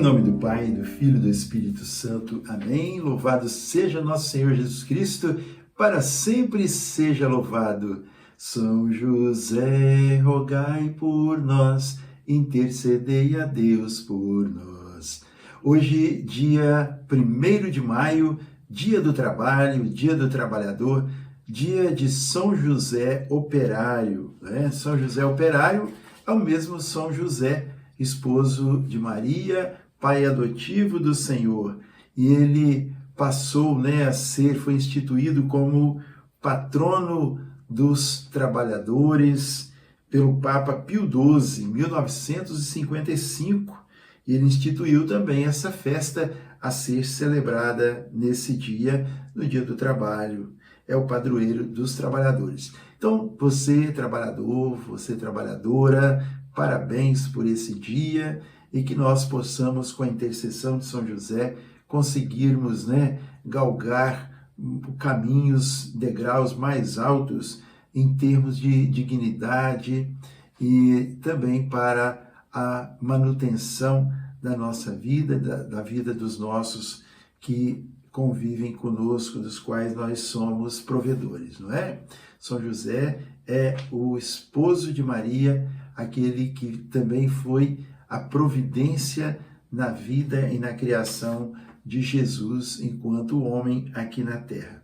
nome do Pai, do Filho e do Espírito Santo. Amém. Louvado seja nosso Senhor Jesus Cristo, para sempre seja louvado. São José, rogai por nós, intercedei a Deus por nós. Hoje, dia 1º de maio, dia do trabalho, dia do trabalhador, dia de São José Operário. São José Operário é o mesmo São José, esposo de Maria, pai adotivo do Senhor. E ele passou foi instituído como patrono dos trabalhadores pelo Papa Pio XII, em 1955. E ele instituiu também essa festa a ser celebrada nesse dia, no Dia do Trabalho. É o padroeiro dos trabalhadores. Então, você trabalhador, você trabalhadora, parabéns por esse dia e que nós possamos, com a intercessão de São José, conseguirmos galgar caminhos, degraus mais altos em termos de dignidade e também para a manutenção da nossa vida, da vida dos nossos que convivem conosco, dos quais nós somos provedores, não é? São José é o esposo de Maria, aquele que também foi a providência na vida e na criação de Jesus enquanto homem aqui na terra.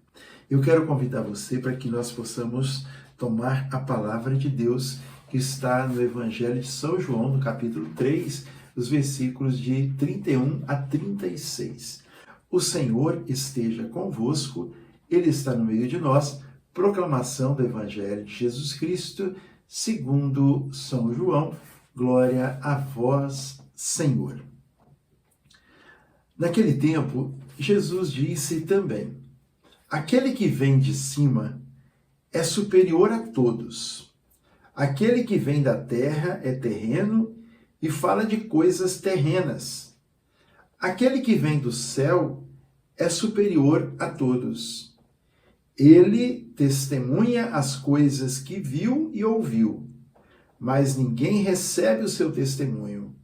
Eu quero convidar você para que nós possamos tomar a palavra de Deus que está no Evangelho de São João, no capítulo 3, os versículos de 31 a 36. O Senhor esteja convosco, Ele está no meio de nós. Proclamação do Evangelho de Jesus Cristo, segundo São João. Glória a vós, Senhor. Naquele tempo, Jesus disse também: aquele que vem de cima é superior a todos. Aquele que vem da terra é terreno e fala de coisas terrenas. Aquele que vem do céu é superior a todos. Ele testemunha as coisas que viu e ouviu, mas ninguém recebe o seu testemunho.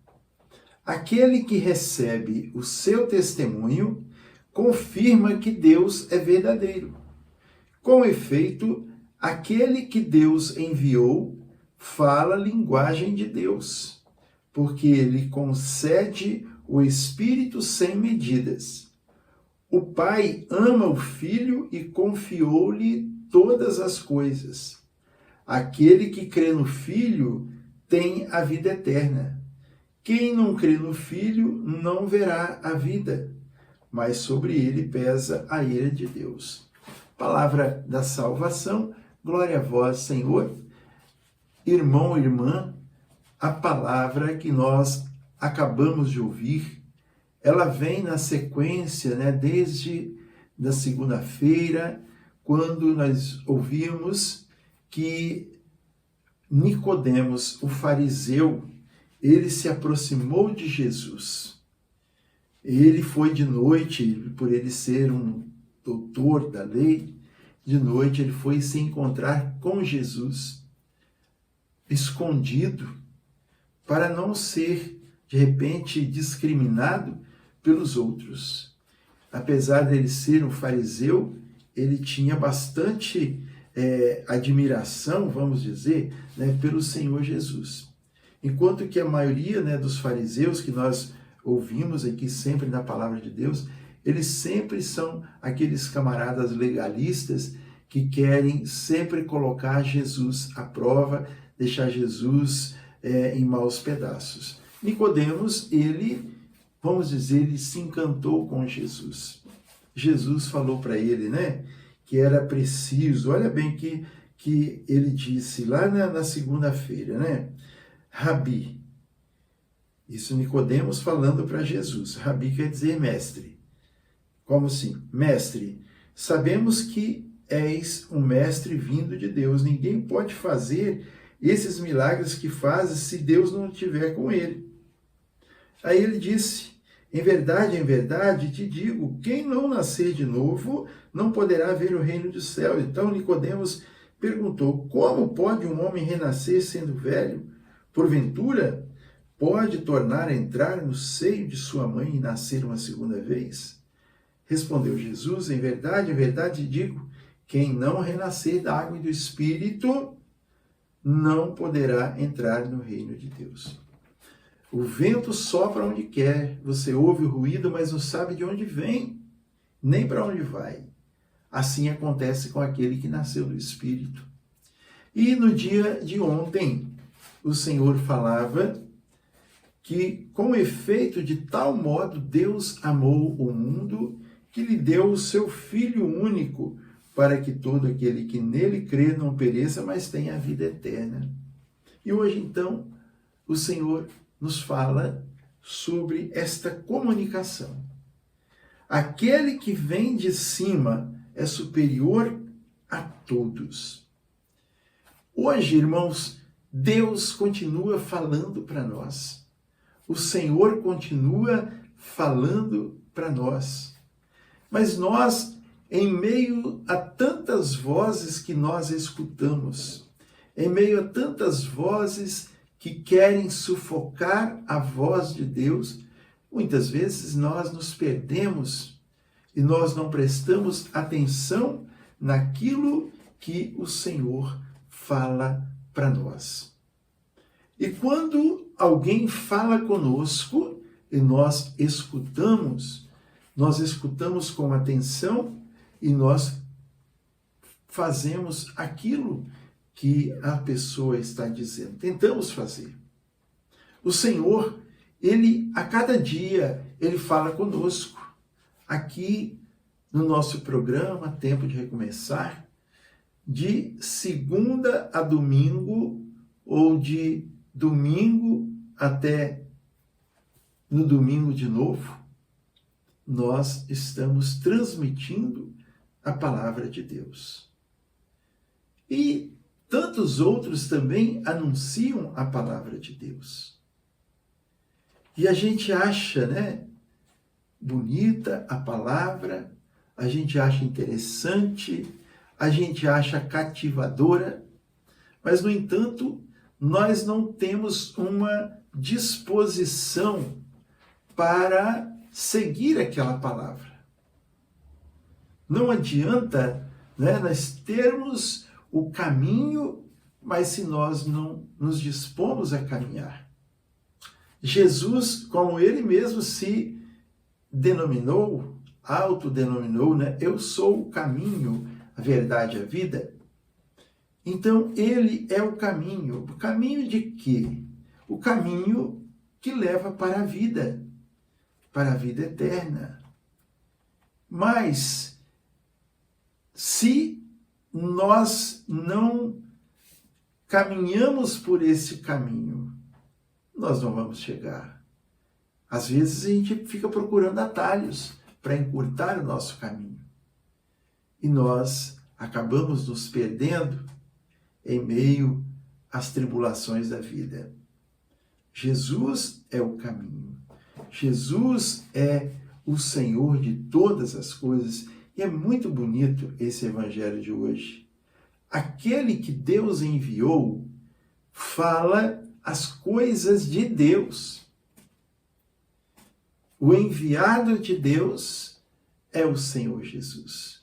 Aquele que recebe o seu testemunho confirma que Deus é verdadeiro. Com efeito, aquele que Deus enviou fala a linguagem de Deus, porque ele concede o Espírito sem medidas. O Pai ama o Filho e confiou-lhe todas as coisas. Aquele que crê no Filho tem a vida eterna. Quem não crê no Filho não verá a vida, mas sobre ele pesa a ira de Deus. Palavra da salvação, glória a vós, Senhor. Irmão, irmã, a palavra que nós acabamos de ouvir, ela vem na sequência, desde da segunda-feira, quando nós ouvimos que Nicodemos, o fariseu, ele se aproximou de Jesus. Ele foi de noite, por ele ser um doutor da lei, de noite ele foi se encontrar com Jesus, escondido, para não ser, de repente, discriminado pelos outros. Apesar dele ser um fariseu, ele tinha bastante admiração, vamos dizer, pelo Senhor Jesus. Enquanto que a maioria dos fariseus que nós ouvimos aqui sempre na palavra de Deus, eles sempre são aqueles camaradas legalistas que querem sempre colocar Jesus à prova, deixar Jesus em maus pedaços. Nicodemos, ele, vamos dizer, ele se encantou com Jesus. Jesus falou para ele, que era preciso, olha bem que ele disse lá na segunda-feira, Rabi. Isso Nicodemos falando para Jesus. Rabi quer dizer mestre. Como assim? Mestre, sabemos que és um mestre vindo de Deus. Ninguém pode fazer esses milagres que fazes se Deus não estiver com ele. Aí ele disse: em verdade, te digo, quem não nascer de novo não poderá ver o reino dos céus. Então Nicodemos perguntou: como pode um homem renascer sendo velho? Porventura, pode tornar a entrar no seio de sua mãe e nascer uma segunda vez? Respondeu Jesus, em verdade digo, quem não renascer da água e do Espírito não poderá entrar no reino de Deus. O vento sopra onde quer, você ouve o ruído, mas não sabe de onde vem, nem para onde vai. Assim acontece com aquele que nasceu do Espírito. E no dia de ontem, o Senhor falava que, com efeito, de tal modo Deus amou o mundo que lhe deu o seu Filho único, para que todo aquele que nele crê não pereça, mas tenha a vida eterna. E hoje, então, o Senhor nos fala sobre esta comunicação. Aquele que vem de cima é superior a todos. Hoje, irmãos, Deus continua falando para nós. O Senhor continua falando para nós. Mas nós, em meio a tantas vozes que nós escutamos, em meio a tantas vozes que querem sufocar a voz de Deus, muitas vezes nós nos perdemos e nós não prestamos atenção naquilo que o Senhor fala para nós. E quando alguém fala conosco e nós escutamos com atenção e nós fazemos aquilo que a pessoa está dizendo. Tentamos fazer. O Senhor, a cada dia, Ele fala conosco. Aqui no nosso programa, Tempo de Recomeçar, de segunda a domingo, ou de domingo até no domingo de novo, nós estamos transmitindo a palavra de Deus. E tantos outros também anunciam a palavra de Deus. E a gente acha, bonita a palavra, a gente acha interessante, a gente acha cativadora, mas, no entanto, nós não temos uma disposição para seguir aquela palavra. Não adianta, nós termos o caminho, mas se nós não nos dispomos a caminhar. Jesus, como ele mesmo se denominou, autodenominou, eu sou o caminho, a verdade e a vida. Então, ele é o caminho. O caminho de quê? O caminho que leva para a vida eterna. Mas, se nós não caminhamos por esse caminho, nós não vamos chegar. Às vezes a gente fica procurando atalhos para encurtar o nosso caminho. E nós acabamos nos perdendo em meio às tribulações da vida. Jesus é o caminho. Jesus é o Senhor de todas as coisas. E é muito bonito esse evangelho de hoje. Aquele que Deus enviou fala as coisas de Deus. O enviado de Deus é o Senhor Jesus.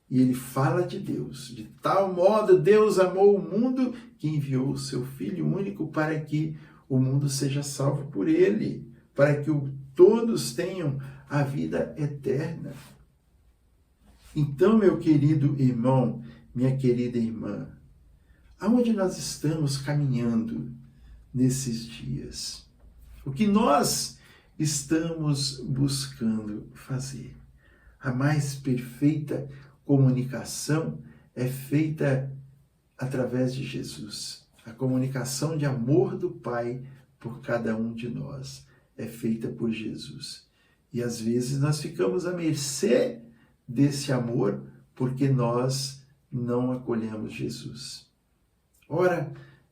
E ele fala de Deus. De tal modo Deus amou o mundo que enviou o seu Filho único para que o mundo seja salvo por ele, para que todos tenham a vida eterna. Então, meu querido irmão, minha querida irmã, aonde nós estamos caminhando nesses dias? O que nós estamos buscando fazer? A mais perfeita comunicação é feita através de Jesus. A comunicação de amor do Pai por cada um de nós é feita por Jesus. E às vezes nós ficamos à mercê desse amor porque nós não acolhemos Jesus. Ora,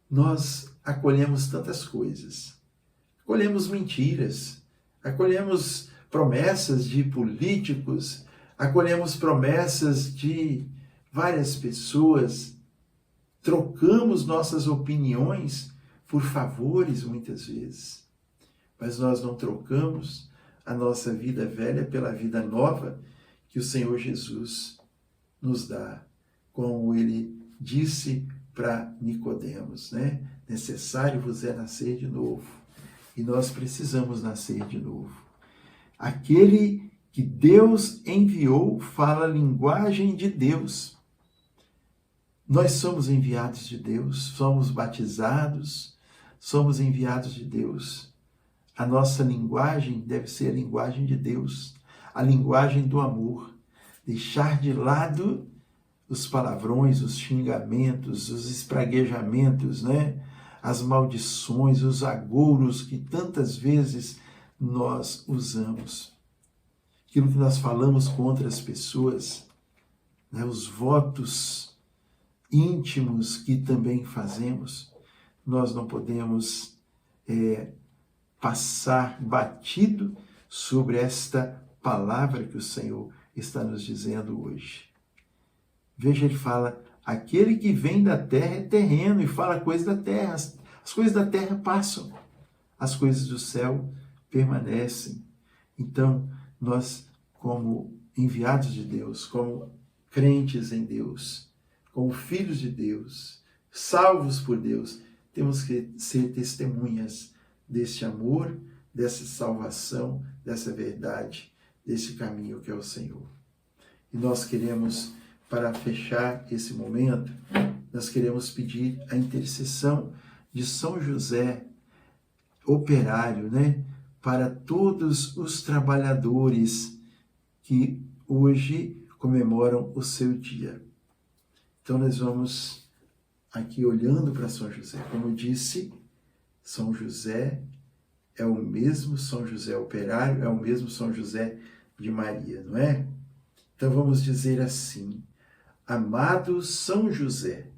nós acolhemos tantas coisas. Acolhemos mentiras, acolhemos promessas de políticos, acolhemos promessas de várias pessoas, trocamos nossas opiniões por favores muitas vezes. mas nós não trocamos a nossa vida velha pela vida nova que o Senhor Jesus nos dá, como ele disse para Nicodemos, né? Necessário vos é nascer de novo. E nós precisamos nascer de novo. Aquele que Deus enviou fala a linguagem de Deus. Nós somos enviados de Deus, somos batizados, somos enviados de Deus. A nossa linguagem deve ser a linguagem de Deus, a linguagem do amor. Deixar de lado os palavrões, os xingamentos, os espraguejamentos, né? As maldições, os agouros que tantas vezes nós usamos. Aquilo que nós falamos contra as pessoas, né? Os votos íntimos que também fazemos, nós não podemos passar batido sobre esta palavra que o Senhor está nos dizendo hoje. Veja, ele fala, aquele que vem da terra é terreno, e fala coisas da terra. As coisas da terra passam, as coisas do céu permanecem. Então, nós, como enviados de Deus, como crentes em Deus, como filhos de Deus, salvos por Deus, temos que ser testemunhas deste amor, dessa salvação, dessa verdade, desse caminho que é o Senhor. E nós queremos, para fechar esse momento, nós queremos pedir a intercessão de São José, operário, né? Para todos os trabalhadores que hoje comemoram o seu dia. Então nós vamos aqui olhando para São José. Como eu disse, São José é o mesmo São José operário, é o mesmo São José de Maria, não é? Então vamos dizer assim: amado São José,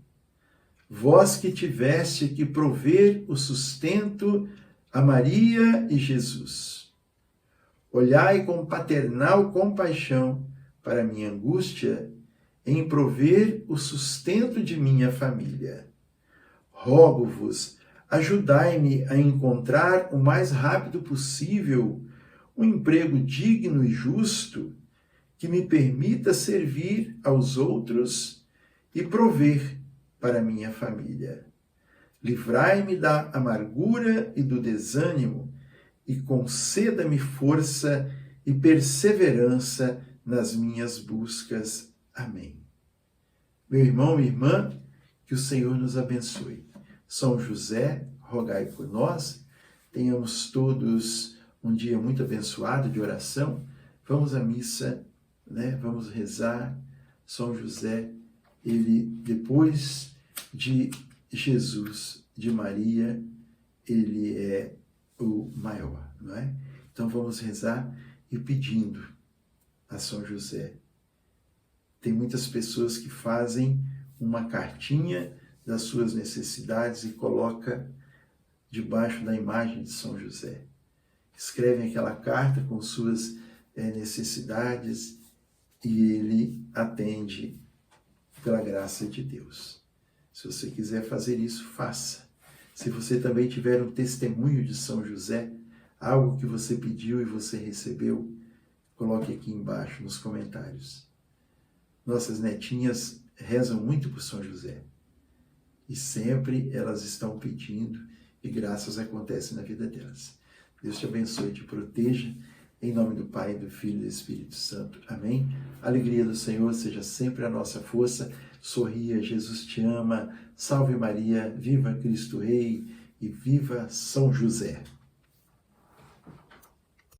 vós que tiveste que prover o sustento a Maria e Jesus, olhai com paternal compaixão para minha angústia em prover o sustento de minha família. Rogo-vos, ajudai-me a encontrar o mais rápido possível um emprego digno e justo que me permita servir aos outros e prover para minha família. Livrai-me da amargura e do desânimo e conceda-me força e perseverança nas minhas buscas. Amém. Meu irmão, minha irmã, que o Senhor nos abençoe. São José, rogai por nós. Tenhamos todos um dia muito abençoado de oração. Vamos à missa, né? Vamos rezar. São José, ele, depois de Jesus, de Maria, ele é o maior, não é? Então vamos rezar e pedindo a São José. Tem muitas pessoas que fazem uma cartinha das suas necessidades e coloca debaixo da imagem de São José. Escrevem aquela carta com suas necessidades e ele atende pela graça de Deus. Se você quiser fazer isso, faça. Se você também tiver um testemunho de São José, algo que você pediu e você recebeu, coloque aqui embaixo nos comentários. Nossas netinhas rezam muito por São José. E sempre elas estão pedindo e graças acontecem na vida delas. Deus te abençoe e te proteja. Em nome do Pai, do Filho e do Espírito Santo. Amém? A alegria do Senhor seja sempre a nossa força. Sorria, Jesus te ama. Salve Maria, viva Cristo Rei e viva São José.